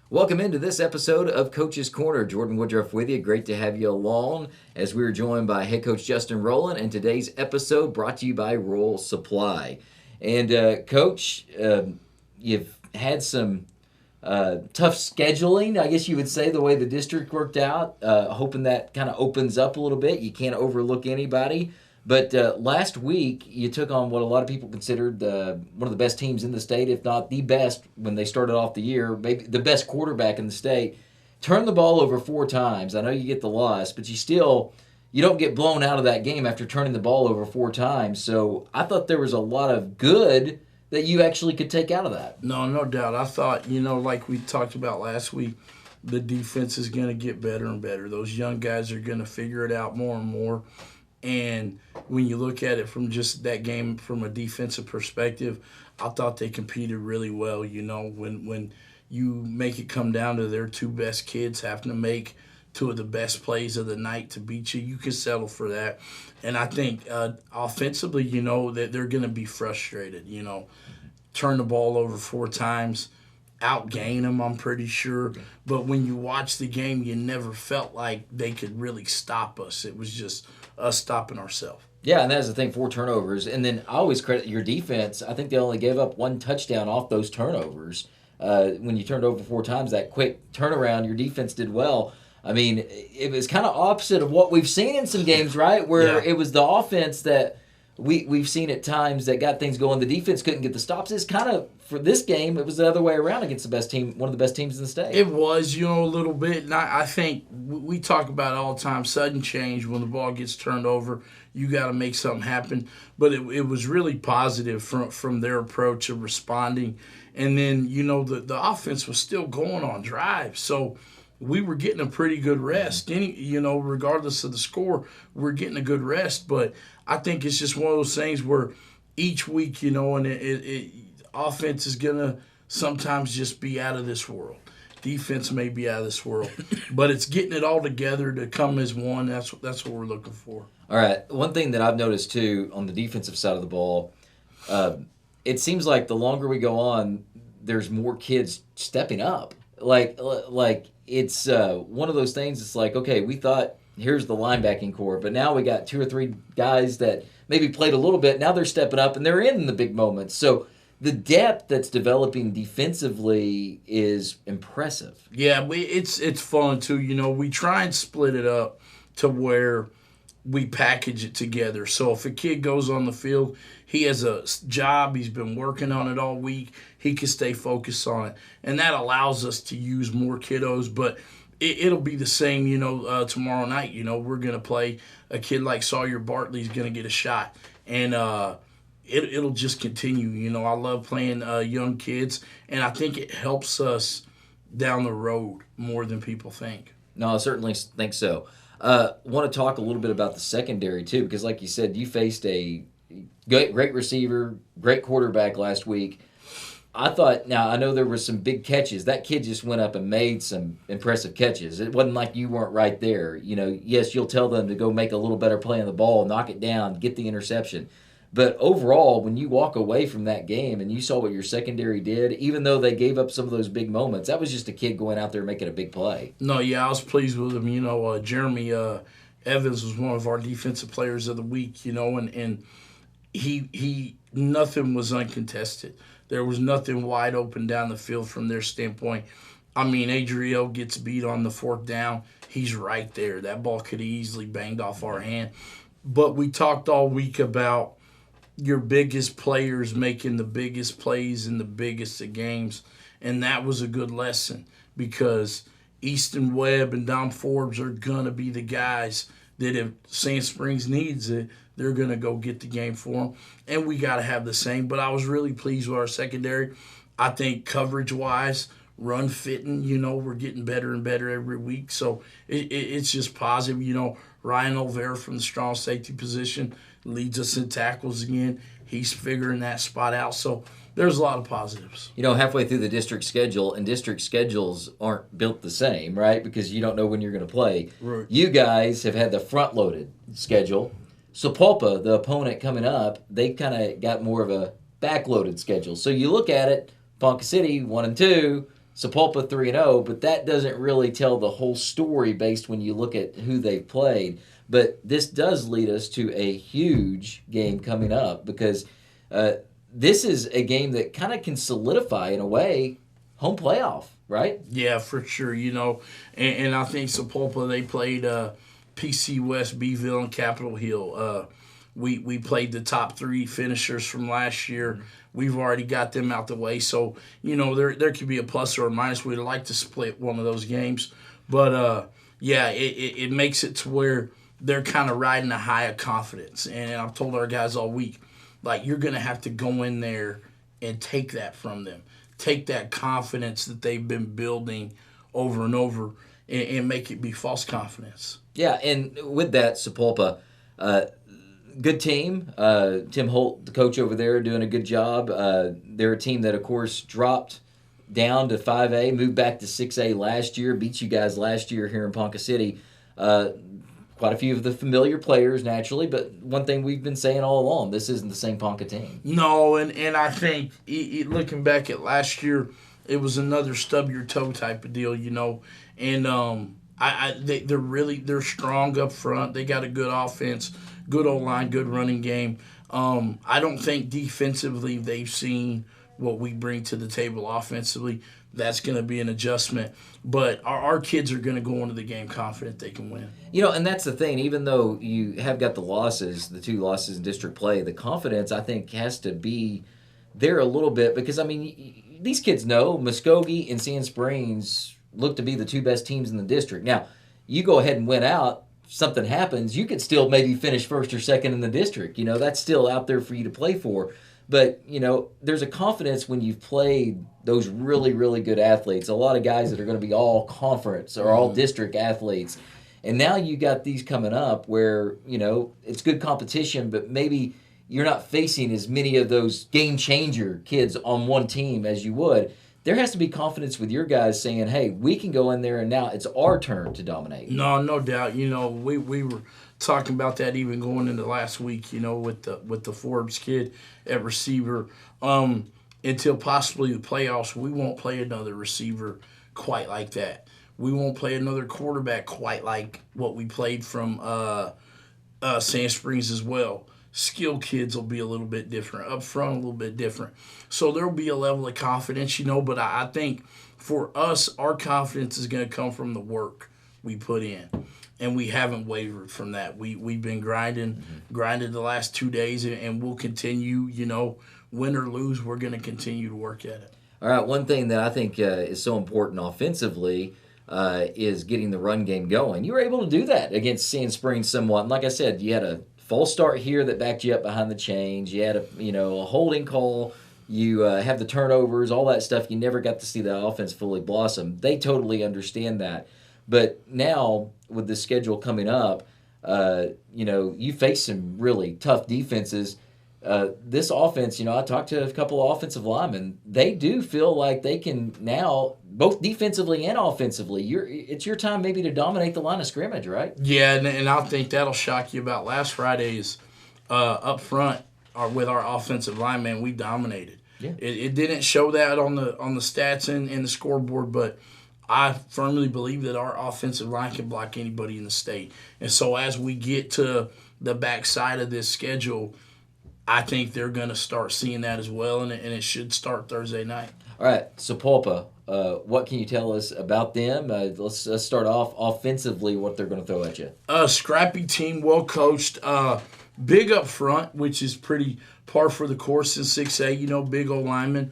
Welcome into this episode of Coach's Corner. Jordan Woodruff with you. Great to have you along as we are joined by head coach Justin Roland. And today's episode brought to you by Rural Supply. And Coach, you've had some tough scheduling, I guess you would say, the way the district worked out. Hoping that kind of opens up a little bit. You can't overlook anybody. But last week, you took on what a lot of people considered one of the best teams in the state, if not the best when they started off the year, maybe the best quarterback in the state. Turned the ball over 4 times. I know you get the loss, but you don't get blown out of that game after turning the ball over 4 times. So I thought there was a lot of good that you actually could take out of that. No doubt. I thought, like we talked about last week, the defense is going to get better and better. Those young guys are going to figure it out more and more. And when you look at it from just that game from a defensive perspective, I thought they competed really well. When you make it come down to their 2 best kids having to make 2 of the best plays of the night to beat you, you can settle for that. And I think offensively, that they're going to be frustrated. Turn the ball over 4 times, outgain them, I'm pretty sure. But when you watch the game, you never felt like they could really stop us. It was just us stopping ourselves. Yeah, and that's the thing, 4 turnovers. And then I always credit your defense. I think they only gave up 1 touchdown off those turnovers. When you turned over 4 times, that quick turnaround, your defense did well. I mean, it was kind of opposite of what we've seen in some games, right? Where it was the offense that we've seen at times that got things going. The defense couldn't get the stops. It's kind of, for this game, it was the other way around against the best team, one of the best teams in the state. It was, a little bit. And I think we talk about it all the time, sudden change when the ball gets turned over. You got to make something happen. But it was really positive from their approach of responding. And then, the offense was still going on drives. So we were getting a pretty good rest. Regardless of the score, we're getting a good rest. But I think it's just one of those things where each week, and offense is going to sometimes just be out of this world. Defense may be out of this world. But it's getting it all together to come as one. That's what we're looking for. All right. One thing that I've noticed, too, on the defensive side of the ball, it seems like the longer we go on, there's more kids stepping up. Like it's one of those things. It's like, okay, we thought here's the linebacking core, but now we got 2 or 3 guys that maybe played a little bit. Now they're stepping up and they're in the big moments. So the depth that's developing defensively is impressive. Yeah, it's fun too. We try and split it up to where we package it together. So if a kid goes on the field, he has a job, he's been working on it all week, he can stay focused on it. And that allows us to use more kiddos, but it'll be the same, tomorrow night. We're going to play a kid like Sawyer Bartley's going to get a shot. And it'll just continue. I love playing young kids, and I think it helps us down the road more than people think. No, I certainly think so. Want to talk a little bit about the secondary, too, because like you said, you faced a great receiver, great quarterback last week. I thought, now I know there were some big catches. That kid just went up and made some impressive catches. It wasn't like you weren't right there. Yes, you'll tell them to go make a little better play on the ball, knock it down, get the interception. But overall, when you walk away from that game and you saw what your secondary did, even though they gave up some of those big moments, that was just a kid going out there making a big play. No, yeah, I was pleased with him. Jeremy Evans was one of our defensive players of the week, and he nothing was uncontested. There was nothing wide open down the field from their standpoint. I mean, Adriel gets beat on the 4th down. He's right there. That ball could have easily banged off our hand. But we talked all week about your biggest players making the biggest plays in the biggest of games. And that was a good lesson because Easton Webb and Dom Forbes are going to be the guys that if Sand Springs needs it, they're going to go get the game for them. And we got to have the same. But I was really pleased with our secondary. I think coverage-wise, run fitting, we're getting better and better every week. So it's just positive. Ryan Olvera from the strong safety position leads us in tackles again. He's figuring that spot out. So there's a lot of positives. Halfway through the district schedule, and district schedules aren't built the same, right? Because you don't know when you're going to play. Right. You guys have had the front-loaded schedule. Sapulpa, the opponent coming up, they kind of got more of a back-loaded schedule. So you look at it, Ponca City, 1 and 2, Sapulpa 3-0, but that doesn't really tell the whole story based when you look at who they've played. But this does lead us to a huge game coming up because this is a game that kind of can solidify, in a way, home playoff, right? Yeah, for sure. And I think Sapulpa, they played PC West, Beeville, and Capitol Hill. We played the top three finishers from last year. We've already got them out the way. So, there could be a plus or a minus. We'd like to split one of those games. But, it makes it to where they're kind of riding a high of confidence. And I've told our guys all week, you're going to have to go in there and take that from them. Take that confidence that they've been building over and over and make it be false confidence. Yeah, and with that, Sapulpa, good team. Tim Holt, the coach over there, doing a good job. They're a team that, of course, dropped down to 5A, moved back to 6A last year, beat you guys last year here in Ponca City. Quite a few of the familiar players, naturally, but one thing we've been saying all along, this isn't the same Ponca team. No, and I think, looking back at last year, it was another stub your toe type of deal, And they're strong up front. They got a good offense, good O-line, good running game. I don't think defensively they've seen what we bring to the table offensively. That's going to be an adjustment. But our kids are going to go into the game confident they can win. And that's the thing. Even though you have got the 2 losses in district play, the confidence, I think, has to be there a little bit because, these kids know Muskogee and Sand Springs look to be the 2 best teams in the district. Now, you go ahead and win out, something happens, you could still maybe finish first or second in the district. That's still out there for you to play for. But, there's a confidence when you've played those really, really good athletes. A lot of guys that are going to be all conference or all district athletes. And now you got these coming up where, it's good competition, but maybe you're not facing as many of those game changer kids on one team as you would. There has to be confidence with your guys saying, hey, we can go in there and now it's our turn to dominate. No doubt. We were talking about that even going into last week, with the Forbes kid at receiver. Until possibly the playoffs, we won't play another receiver quite like that. We won't play another quarterback quite like what we played from Sand Springs as well. Skill kids will be a little bit different. Up front, a little bit different. So there will be a level of confidence, but I think for us, our confidence is going to come from the work we put in. And we haven't wavered from that. We've been grinded the last 2 days, and we'll continue, win or lose, we're going to continue to work at it. All right, one thing that I think is so important offensively is getting the run game going. You were able to do that against Sand Springs somewhat. And like I said, you had a false start here that backed you up behind the chains. You had a holding call. You have the turnovers, all that stuff. You never got to see the offense fully blossom. They totally understand that. But now with the schedule coming up, you face some really tough defenses. This offense, I talked to a couple of offensive linemen. They do feel like they can now, both defensively and offensively, it's your time maybe to dominate the line of scrimmage, right? Yeah, and I think that'll shock you about last Friday's up front with our offensive linemen. We dominated. Yeah. It didn't show that on the stats and the scoreboard, but I firmly believe that our offensive line can block anybody in the state. And so as we get to the backside of this schedule, I think they're going to start seeing that as well, and it should start Thursday night. All right, Sapulpa, what can you tell us about them? Let's start off offensively, what they're going to throw at you. Scrappy team, well coached, big up front, which is pretty par for the course in 6A, big old linemen.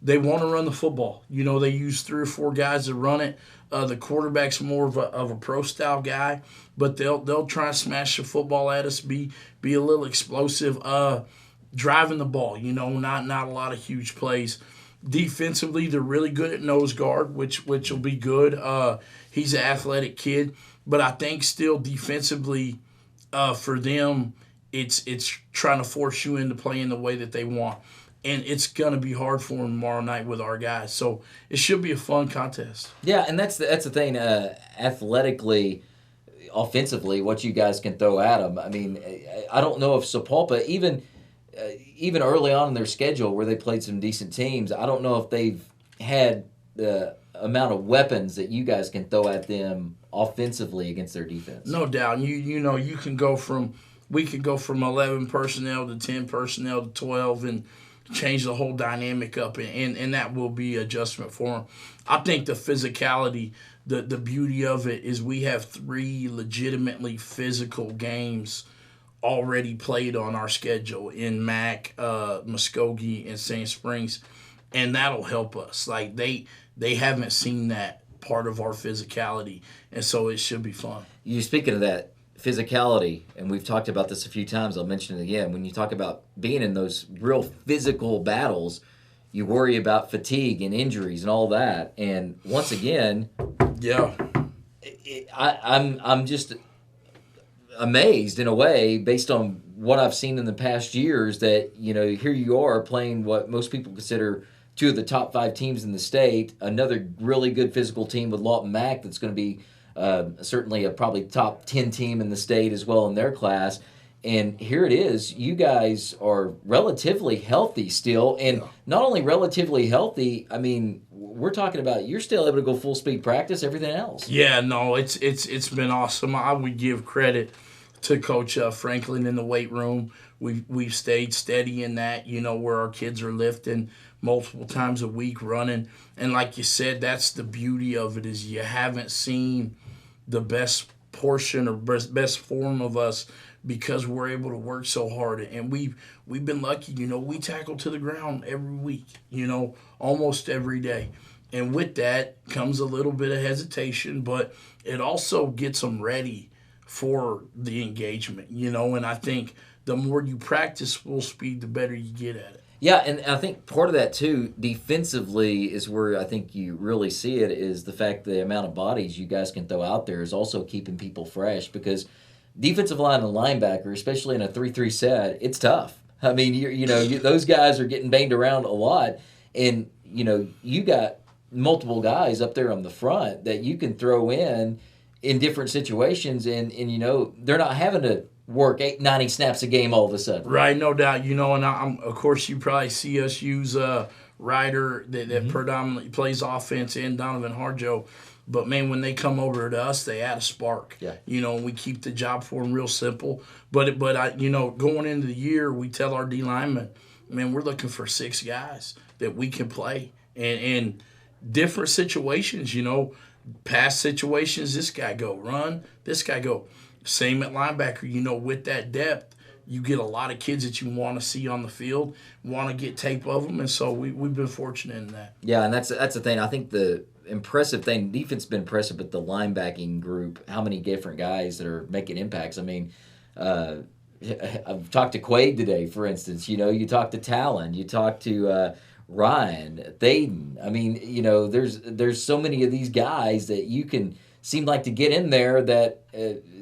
They want to run the football. They use 3 or 4 guys to run it. The quarterback's more of a pro-style guy, but they'll try and smash the football at us, be a little explosive, driving the ball, not a lot of huge plays. Defensively, they're really good at nose guard, which will be good. He's an athletic kid, but I think still defensively for them, it's trying to force you into playing the way that they want. And it's going to be hard for them tomorrow night with our guys. So it should be a fun contest. Yeah, and that's the thing. Athletically, offensively, what you guys can throw at them. I don't know if Sapulpa, even early on in their schedule where they played some decent teams, I don't know if they've had the amount of weapons that you guys can throw at them offensively against their defense. No doubt. You can go from we could go from 11 personnel to 10 personnel to 12 and change the whole dynamic up, and that will be adjustment for them. I think the physicality, the beauty of it is we have 3 legitimately physical games already played on our schedule in Mac, Muskogee, and Sand Springs, and that'll help us. Like they haven't seen that part of our physicality, and so it should be fun. You speaking of that physicality, and we've talked about this a few times. I'll mention it again. When you talk about being in those real physical battles, you worry about fatigue and injuries and all that. And once again, Yeah. I'm just amazed in a way based on what I've seen in the past years that here you are playing what most people consider 2 of the top 5 teams in the state, another really good physical team with Lawton Mac that's going to be certainly a probably top 10 team in the state as well in their class. And here it is. You guys are relatively healthy still. And not only relatively healthy, I mean, we're talking about you're still able to go full speed practice, everything else. Yeah, no, it's been awesome. I would give credit to Coach Franklin in the weight room. We've stayed steady in that, where our kids are lifting multiple times a week, running. And like you said, that's the beauty of it is you haven't seen the best portion or best form of us because we're able to work so hard. And we've been lucky, we tackle to the ground every week, almost every day. And with that comes a little bit of hesitation, but it also gets them ready for the engagement, and I think the more you practice full speed, the better you get at it. Yeah, and I think part of that too, defensively, is where I think you really see it is the fact the amount of bodies you guys can throw out there is also keeping people fresh because defensive line and linebacker, especially in a 3-3 set, it's tough. I mean, those guys are getting banged around a lot, and you got multiple guys up there on the front that you can throw in different situations, and they're not having to work 90 snaps a game all of a sudden. Right, no doubt. And of course you probably see us use Ryder that predominantly plays offense and Donovan Harjo. But, man, when they come over to us, they add a spark. Yeah. And we keep the job for them real simple. But going into the year, we tell our D linemen, man, we're looking for 6 guys that we can play. And different situations, past situations, this guy go run, this guy go. Same at linebacker, with that depth, you get a lot of kids that you want to see on the field, want to get tape of them, and so we've been fortunate in that. Yeah, and that's the thing. I think the impressive thing, defense has been impressive, but the linebacking group, how many different guys that are making impacts. I mean, I've talked to Quaid today, for instance. You talk to Talon, you talk to Ryan, Thaden. I mean, there's so many of these guys that you can seem like to get in there that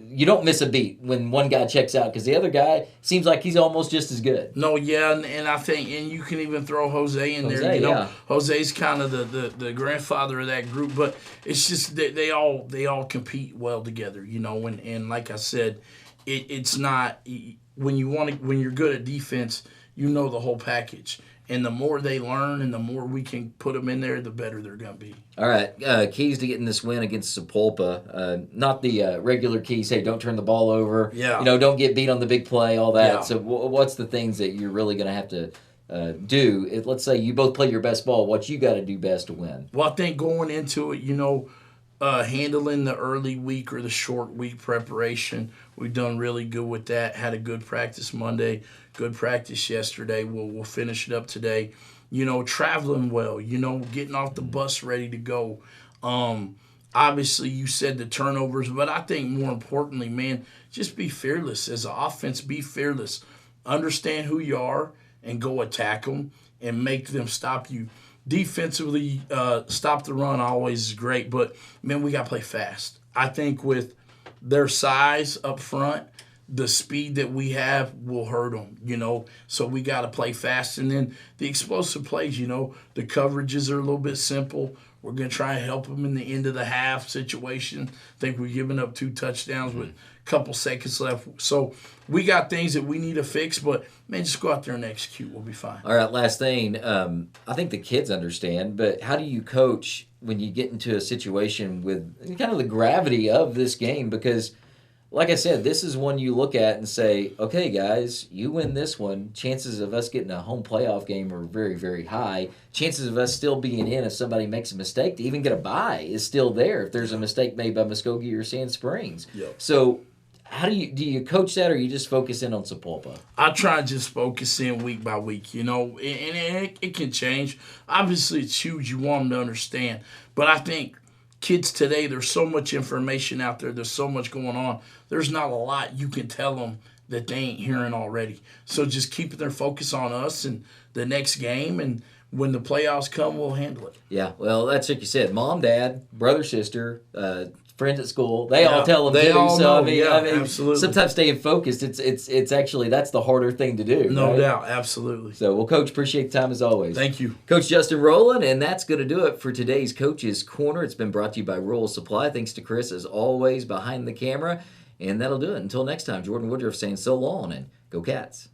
you don't miss a beat when one guy checks out because the other guy seems like he's almost just as good. No, yeah, and I think, and you can even throw Jose in there. Yeah. Jose's kind of the grandfather of that group, but it's just they all compete well together, and like I said, it's not when you're good at defense, the whole package. And the more they learn and the more we can put them in there, the better they're going to be. All right. Keys to getting this win against Sapulpa. Not the regular keys, hey, don't turn the ball over. Yeah. Don't get beat on the big play, all that. Yeah. So what's the things that you're really going to have to do? Let's say you both play your best ball. What you got to do best to win? Well, I think going into it, handling the early week or the short week preparation, we've done really good with that. Had a good practice Monday, good practice yesterday. We'll finish it up today. Traveling well, getting off the bus ready to go. Obviously, you said the turnovers, but I think more importantly, man, just be fearless. As an offense, be fearless. Understand who you are and go attack them and make them stop you. Defensively, stop the run always is great, but, man, we got to play fast. I think with their size up front, the speed that we have will hurt them, So we got to play fast. And then the explosive plays, the coverages are a little bit simple. We're going to try and help them in the end of the half situation. I think we're giving up 2 touchdowns with a couple seconds left. So we got things that we need to fix, but, man, just go out there and execute. We'll be fine. All right, last thing. I think the kids understand, but how do you coach when you get into a situation with kind of the gravity of this game? Because, like I said, this is one you look at and say, okay, guys, you win this one, chances of us getting a home playoff game are very, very high. Chances of us still being in if somebody makes a mistake to even get a bye is still there if there's a mistake made by Muskogee or Sand Springs. Yep. So how do you coach that, or you just focus in on Sapulpa? I try to just focus in week by week, and it can change. Obviously, it's huge. You want them to understand. But I think kids today, there's so much information out there. There's so much going on. There's not a lot you can tell them that they ain't hearing already. So just keep their focus on us and the next game, and when the playoffs come, we'll handle it. Yeah, well, that's like you said. Mom, dad, brother, sister, friends at school, they all tell them they too. all So know. I mean, Absolutely. sometimes staying focused, it's actually that's the harder thing to do. No right? doubt, absolutely. So, well, Coach, appreciate the time as always. Thank you. Coach Justin Roland, and that's going to do it for today's Coach's Corner. It's been brought to you by Rural Supply. Thanks to Chris, as always, behind the camera. And that'll do it. Until next time, Jordan Woodruff saying so long, and go Cats.